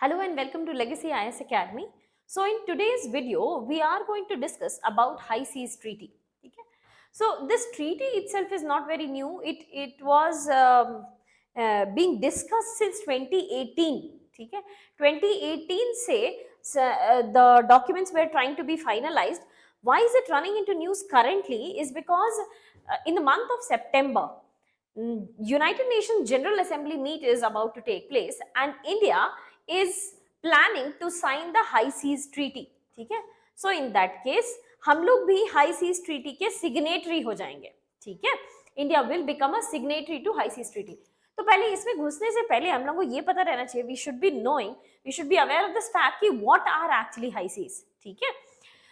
Hello and welcome to Legacy IS Academy. So in today's video, we are going to discuss about High Seas Treaty. Okay? So this treaty itself is not very new. It was being discussed since 2018. Okay? 2018 say the documents were trying to be finalized. Why is it running into news currently? Is because in the month of September, United Nations General Assembly meet is about to take place and India is planning to sign the High Seas Treaty. ठीक है? So in that case हम लोग भी High Seas Treaty के signatory हो जाएंगे. ठीक है? India will become a signatory to High Seas Treaty. तो पहले इसमें घुसने से पहले हम लोग को ये पता रहना चाहिए, we should be knowing, we should be aware of this fact कि what are actually high seas. ठीक है?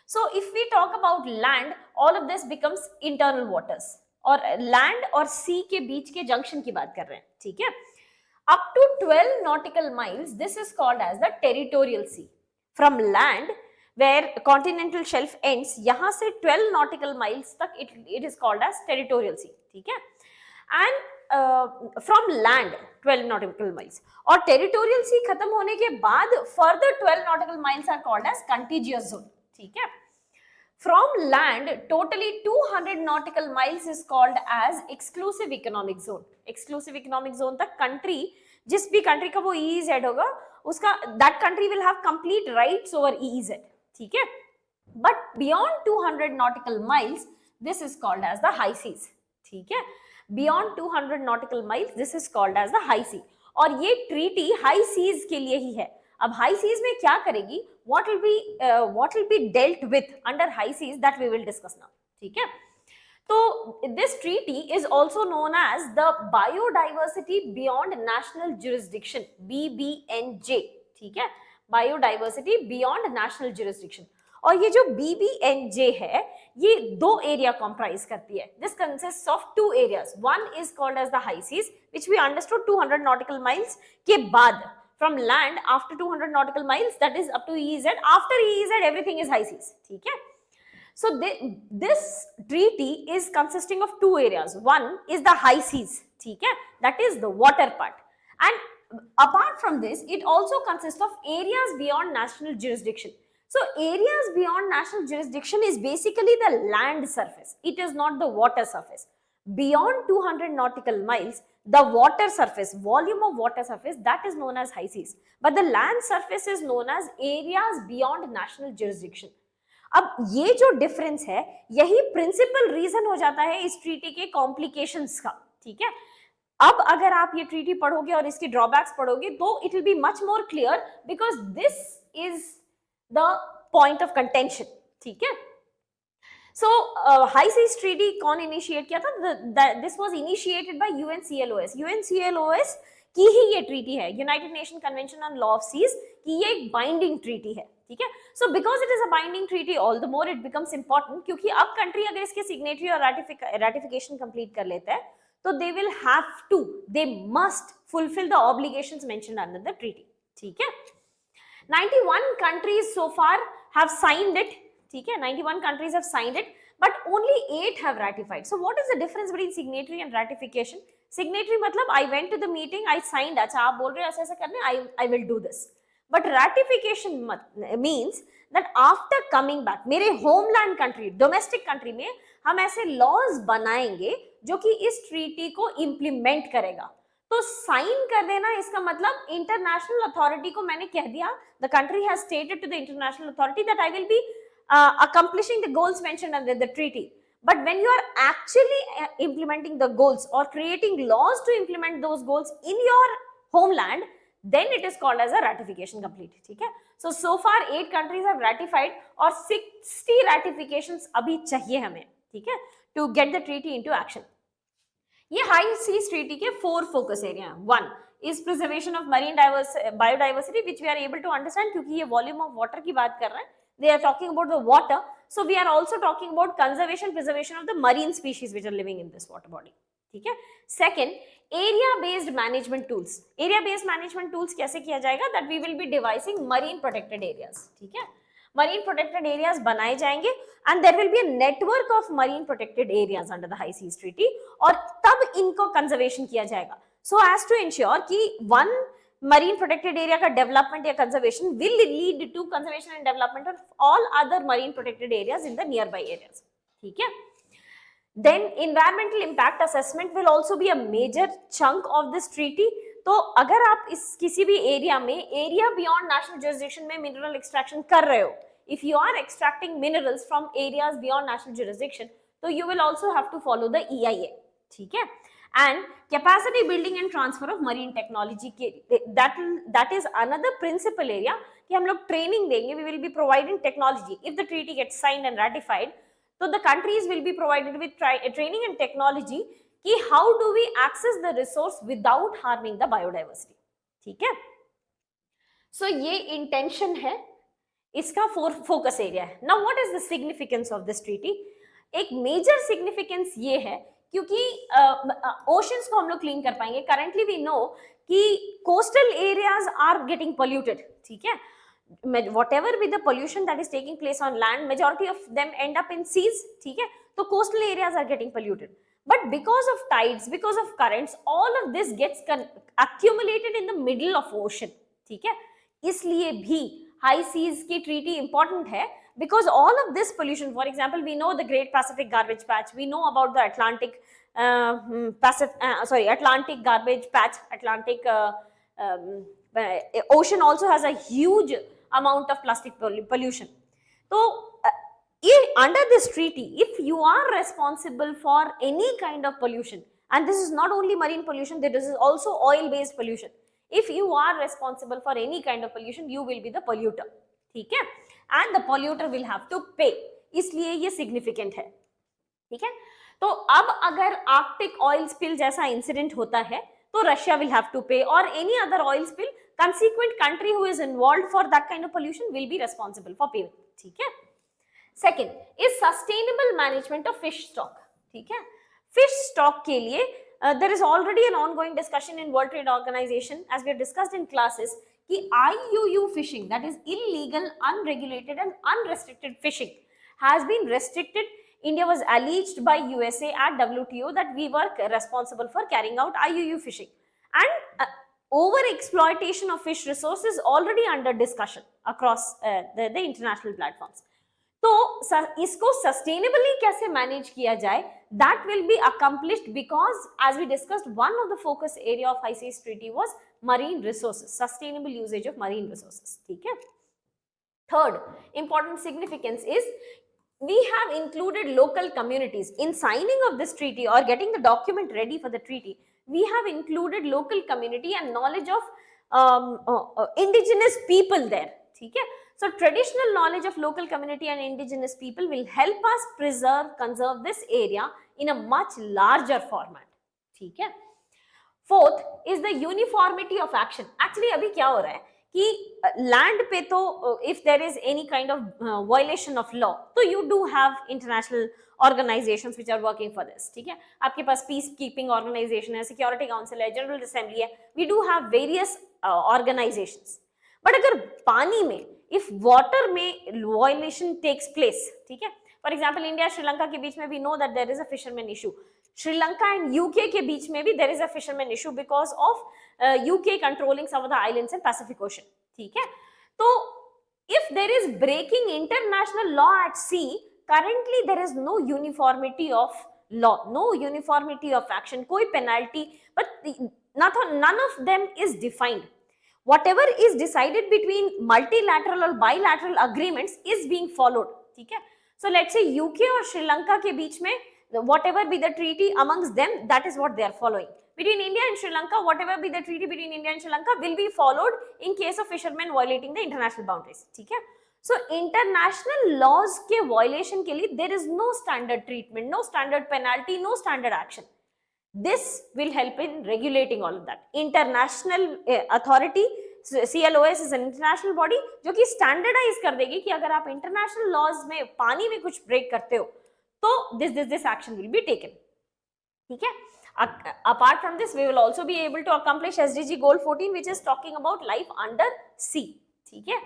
So if we talk about land, all of this becomes internal waters. और लैंड और सी के बीच के जंक्शन की बात कर रहे हैं. ठीक है? Up to 12 nautical miles, this is called as the territorial sea. From land where continental shelf ends, यहाँ से 12 nautical miles तक it is called as territorial sea. ठीक है? And from land 12 nautical miles और territorial sea खत्म होने के बाद further 12 nautical miles are called as contiguous zone. ठीक है? From land, totally 200 nautical miles is called as exclusive economic zone. Exclusive economic zone तक country, जिस भी country का वो EEZ होगा, उसका that country will have complete rights over EEZ. ठीक है? But beyond 200 nautical miles, this is called as the high seas. ठीक है? Beyond 200 nautical miles, this is called as the high sea. और ये treaty high seas के लिए ही है. अब high seas में क्या करेगी? What will be dealt with under high seas that we will discuss now. ठीक है? तो this treaty is also known as the Biodiversity Beyond National Jurisdiction (BBNJ). ठीक है? Biodiversity Beyond National Jurisdiction. और ये जो BBNJ है, ये दो एरिया comprise करती है. This consists of two areas. One is called as the high seas, which we understood 200 nautical miles के बाद. From land after 200 nautical miles, that is up to EEZ. After EEZ, everything is high seas. ठीक है? So this treaty is consisting of two areas. One is the high seas. ठीक है? That is the water part. And apart from this, it also consists of areas beyond national jurisdiction. So areas beyond national jurisdiction is basically the land surface. It is not the water surface. Beyond 200 nautical miles, the water surface, volume of water surface, that is known as high seas. But the land surface is known as areas beyond national jurisdiction. अब ये जो difference है, यही principal reason हो जाता है इस treaty के कॉम्प्लिकेशंस का. ठीक है? अब अगर आप ये ट्रीटी पढ़ोगे और इसके ड्रॉबैक्स पढ़ोगे तो it will be much more clear because this is the point of contention. ठीक है? So High Seas Treaty कौन इनिशिएट किया था? This was initiated by UNCLOS. UNCLOS की ही ये ट्रीटी है. United Nation Convention on Law of Seas की ये एक बाइंडिंग ट्रीटी है. ठीक है? So because it is a binding treaty, all the more it becomes important, क्योंकि अब कंट्री अगर इसके सिग्नेटरी और रैटिफिकेशन कंप्लीट कर लेता है तो they will have to, they must fulfil the obligations mentioned under the treaty. ठीक है? 91 countries so far have signed it. ठीक है? 91 countries have signed it, but only 8 have ratified. So what is the difference between signatory and ratification? Signatory मतलब I went to the meeting, I signed. अच्छा आप बोल रहे हो ऐसे ऐसे करने, I will do this. But ratification means that after coming back, मेरे homeland country, domestic country में हम ऐसे laws बनाएंगे जो कि इस treaty को implement करेगा. तो साइन कर देना इसका मतलब इंटरनेशनल अथॉरिटी को मैंने कह दिया, the country has stated to the international authority that I will be accomplishing the goals mentioned under the treaty. But when you are actually implementing the goals or creating laws to implement those goals in your homeland, then it is called as a ratification complete. ठीक है? So far 8 countries have ratified और 60 ratifications अभी चाहिए हमें. ठीक है? To get the treaty into action. ये high seize treaty के 4 फोकस एरिया हैं. 1 is preservation of marine biodiversity, which we are able to understand क्योंकि ये वॉल्यूम ऑफ वाटर की बात कर रहे हैं. They are talking about the water, so we are also talking about conservation, preservation of the marine species which are living in this water body. ठीक है? Second, area based management tools. Area based management tools कैसे किया जाएगा? That we will be devising marine protected areas. ठीक है? Marine protected areas बनाए जाएंगे and there will be a network of marine protected areas under the High Seas Treaty और तब इनको conservation किया जाएगा. So as to ensure कि one मरीन प्रोटेक्टेड एरिया का डेवलपमेंट या conservation will lead to conservation and development of all other marine protected areas in the nearby areas, ठीक है। Then environmental impact assessment will also be a major chunk of this treaty. तो अगर आप इस किसी भी area में area beyond national jurisdiction में मिनरल एक्सट्रैक्शन कर रहे हो, if you are extracting minerals from areas beyond national jurisdiction, तो you will also have to follow the EIA, ठीक है। And capacity building and transfer of marine technology के that is another principal area कि हम लोग training देंगे, we will be providing technology if the treaty gets signed and ratified. So the countries will be provided with training and technology कि how do we access the resource without harming the biodiversity, ठीक है। So ये intention है, इसका focus area है। Now what is the significance of this treaty? एक major significance ये है क्योंकि ओशंस को हम लोग क्लीन कर पाएंगे। करंटली वी नो कि coastal areas are getting polluted, ठीक है। whatever be the pollution that is taking place on land, majority of them end up in seas, ठीक है। तो coastal areas are getting polluted, but because of tides, because of currents, all of this gets accumulated in the middle of ocean, ठीक है। इसलिए भी high seas की treaty important है because all of this pollution, for example, we know the Great Pacific Garbage Patch, we know about the Atlantic Atlantic Garbage Patch, Atlantic ocean also has a huge amount of plastic pollution. So under this treaty, if you are responsible for any kind of pollution, and this is not only marine pollution, this is also oil based pollution, if you are responsible for any kind of pollution, you will be the polluter, ठीक है, and the polluter will have to pay, इसलिए ये significant है, ठीक है। तो अब अगर आर्कटिक ऑयल स्पिल जैसा इंसिडेंट होता है तो Russia will have to pay, or any other oil spill, consequent country who is involved for that kind of pollution will be responsible for payment, ठीक है। Second is sustainable management of fish stock, ठीक है। fish stock के लिए there is already an ongoing discussion in World Trade Organization, as we have discussed in classes, कि IUU fishing, that is illegal, unregulated and unrestricted fishing, has been restricted. India was alleged by USA at WTO that we were responsible for carrying out IUU fishing, and over exploitation of fish resources already under discussion across the international platforms. तो इसको sustainably कैसे manage किया जाए, that will be accomplished because, as we discussed, one of the focus area of High Seas Treaty was marine resources, sustainable usage of marine resources, ठीक है। Third important significance is we have included local communities in signing of this treaty or getting the document ready for the treaty. We have included local community and knowledge of indigenous people there, ठीक है। So traditional knowledge of local community and indigenous people will help us conserve this area in a much larger format, ठीक है। Fourth is the uniformity of action. Actually अभी क्या हो रहा है कि लैंड पे तो if there is any kind of violation of law, तो you do have international organisations which are working for this, ठीक है। आपके पास पीस कीपिंग ऑर्गेनाइजेशन है, सिक्योरिटी काउंसिल है, जनरल असेंबली है, we do have various organisations. But अगर पानी में, इफ वाटर में वायलेशन टेक्स प्लेस, ठीक है, फॉर एग्जाम्पल इंडिया श्रीलंका के बीच में we know that there is a fisherman issue, Sri Lanka and UK के बीच में भी there is a fisherman issue because of UK controlling some of the islands in Pacific Ocean, ठीक है। तो if there is breaking international law at sea, currently there is no uniformity of law, no uniformity of action, कोई penalty, but none of them is defined. Whatever is decided between multilateral or bilateral agreements is being followed, ठीक है। So let's say UK और श्रीलंका के बीच में whatever be the treaty amongst them, that is what they are following. Between India and Sri Lanka, whatever be the treaty between India and Sri Lanka will be followed in case of fishermen violating the international boundaries, ठीक है। So international laws के violation के लिए there is no standard treatment, no standard penalty, no standard action. This will help in regulating all of that. International authority, CLOS is an international body जो कि standardize कर देगी कि अगर आप international laws में पानी में कुछ break करते हो तो this action will be taken, ठीक है। Apart from this, we will also be able to accomplish SDG goal 14, which is talking about life under sea, ठीक है।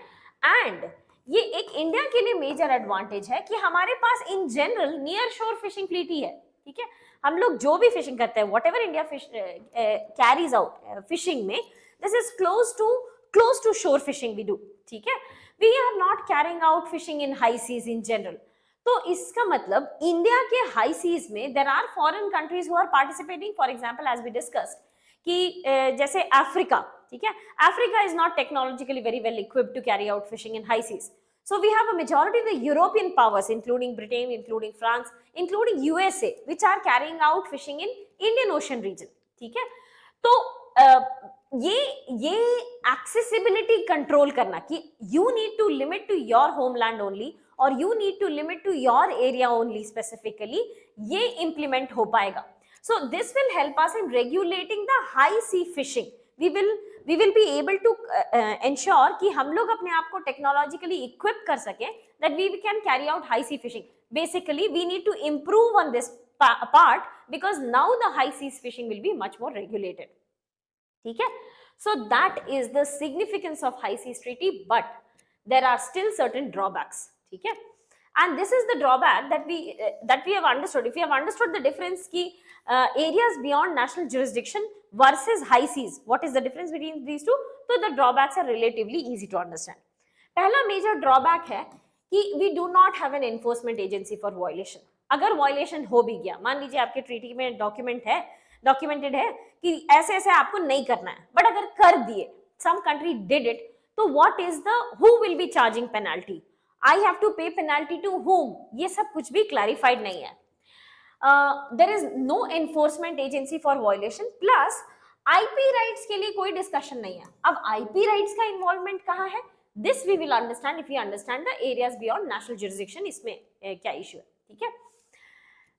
and ये एक इंडिया के लिए मेजर एडवांटेज है कि हमारे पास इन जनरल नियर शोर फिशिंग फ्लीट ही है, ठीक है। हम लोग जो भी फिशिंग करते हैं, whatever India carries out fishing में, This is close to shore fishing we do, ठीक है. We are not carrying out fishing in high seas in general. तो इसका मतलब इंडिया के हाई सीज में there are foreign countries who are participating. For example as we discussed कि जैसे Africa, ठीक है, Africa is not technologically very well equipped to carry out fishing in high seas. So we have a majority of the European powers, including Britain, including France, including USA, which are carrying out fishing in Indian Ocean region. ठीक है. तो ये accessibility control करना कि you need to limit to your homeland only or you need to limit to your area only specifically, ये implement हो पाएगा. So this will help us in regulating the high sea fishing. We will be able to ensure कि हम लोग अपने आप को technologically equip कर सकें that we can carry out high sea fishing. Basically, we need to improve on this part because now the high seas fishing will be much more regulated. ठीक है. So that is the significance of high seas treaty, but there are still certain drawbacks. ठीक है. And this is the drawback that we have understood. If we have understood the difference कि areas beyond national jurisdiction versus high seas, what is the difference between these two? So the drawbacks are relatively easy to understand. पहला major drawback है कि we do not have an enforcement agency for violation. अगर violation हो भी गया, मान लीजिए आपके treaty में documented है कि ऐसे ऐसे आपको नहीं करना है, but अगर कर दिए, some country did it, तो who will be charging penalty? I have to pay penalty to whom? ये सब कुछ भी clarified नहीं है. There is no enforcement agency for violation, plus IP rights के लिए कोई discussion नहीं है. अब IP rights का involvement कहाँ है? This we will understand if we understand the areas beyond national jurisdiction. इसमें क्या issue है, ठीक है?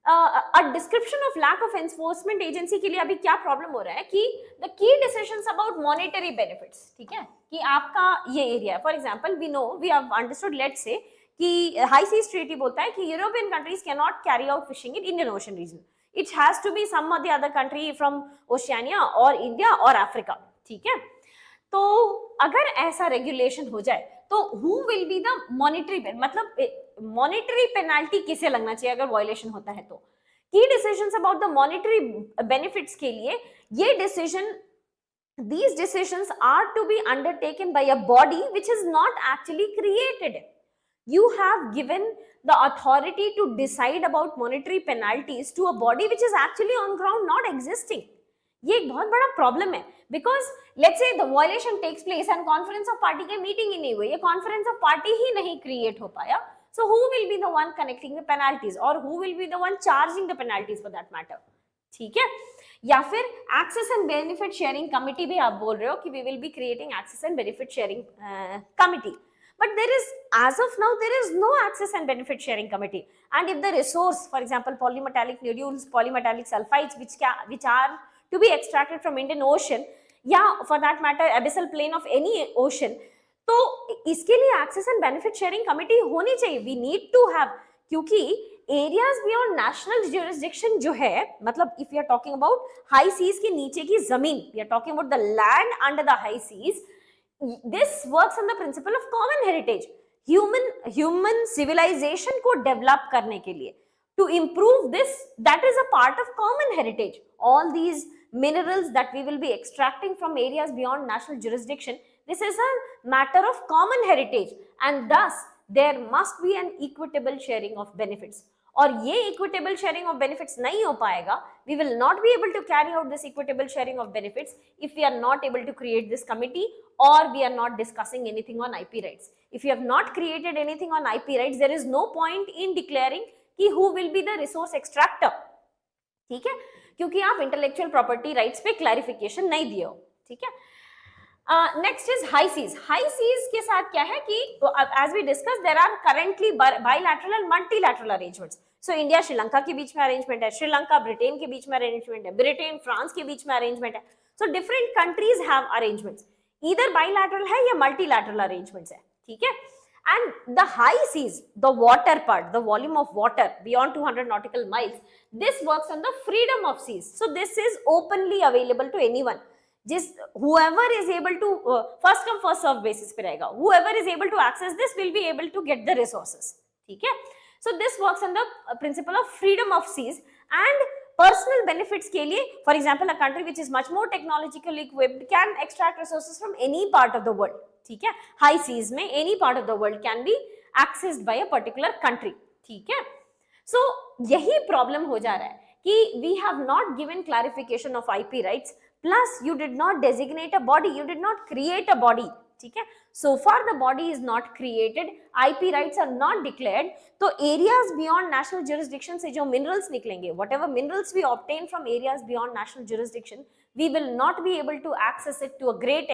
A description of lack of enforcement agency के लिए अभी क्या problem हो रहा है कि the key decisions about monetary benefits, ठीक है, कि आपका ये area, for example, we have understood, let's say कि high seas treaty बोलता है कि European countries cannot carry out fishing in Indian Ocean region. It has to be some of the other country from Oceania or India or Africa. ठीक है. तो अगर ऐसा regulation हो जाए तो who will be the monetary मतलब monetary penalty किसे लगना चाहिए अगर violation होता है तो. Key decisions about the monetary benefits के लिए ये these decisions are to be undertaken by a body which is not actually created. You have given the authority to decide about monetary penalties to a body which is actually on ground not existing. ये एक बहुत बड़ा problem है because let's say the violation takes place and conference of party के meeting ही नहीं हुई, ये conference of party ही नहीं create हो पाया, so who will be the one connecting the penalties or who will be the one charging the penalties for that matter? ठीक है. या फिर access and benefit sharing committee भी आप बोल रहे हो कि we will be creating access and benefit sharing committee. But as of now, there is no access and benefit sharing committee. And if the resource, for example, polymetallic nodules, polymetallic sulfides, which are to be extracted from Indian Ocean, yeah, for that matter, abyssal plain of any ocean, तो इसके लिए access and benefit sharing committee होनी चाहिए. We need to have, क्योंकि areas beyond national jurisdiction जो है, मतलब if we are talking about high seas के नीचे की जमीन, we are talking about the land under the high seas. This works on the principle of common heritage. Human civilization को develop करने के लिए, to improve this, that is a part of common heritage. All these minerals that we will be extracting from areas beyond national jurisdiction, this is a matter of common heritage, and thus there must be an equitable sharing of benefits. और ये equitable sharing of benefits नहीं हो पाएगा, we will not be able to carry out this equitable sharing of benefits if we are not able to create this committee or we are not discussing anything on IP rights. If you have not created anything on IP rights, there is no point in declaring कि who will be the resource extractor. ठीक है, क्योंकि आप intellectual property rights पे clarification नहीं दिए हो. ठीक है. Next is high seas. High seas के साथ क्या है कि as we discussed, there are currently bilateral and multilateral arrangements. So India Sri Lanka के बीच में arrangement है, श्रीलंका ब्रिटेन के बीच में arrangement है, ब्रिटेन फ्रांस के बीच में arrangement है. So different countries have arrangements. Either bilateral है या multilateral arrangements है. ठीक है. And the high seas, the water part, the volume of water beyond 200 nautical miles, this works on the freedom of seas. So this is openly available to anyone. Just whoever is able to first come first serve basis पे रहेगा. Whoever is able to access this will be able to get the resources. ठीक है. So this works on the principle of freedom of seas, and personal benefits के लिए, for example a country which is much more technologically equipped can extract resources from any part of the world, ठीक है, high seas में any part of the world can be accessed by a particular country, ठीक है। सो यही problem हो जा रहा है कि we have not given clarification of IP rights, plus you did not designate a body, you did not create a body, ठीक है। So far the body is not created, IP rights are not declared, तो areas beyond national jurisdiction से जो minerals निकलेंगे, whatever minerals we obtain from areas beyond national jurisdiction, we will not be able to access it to a great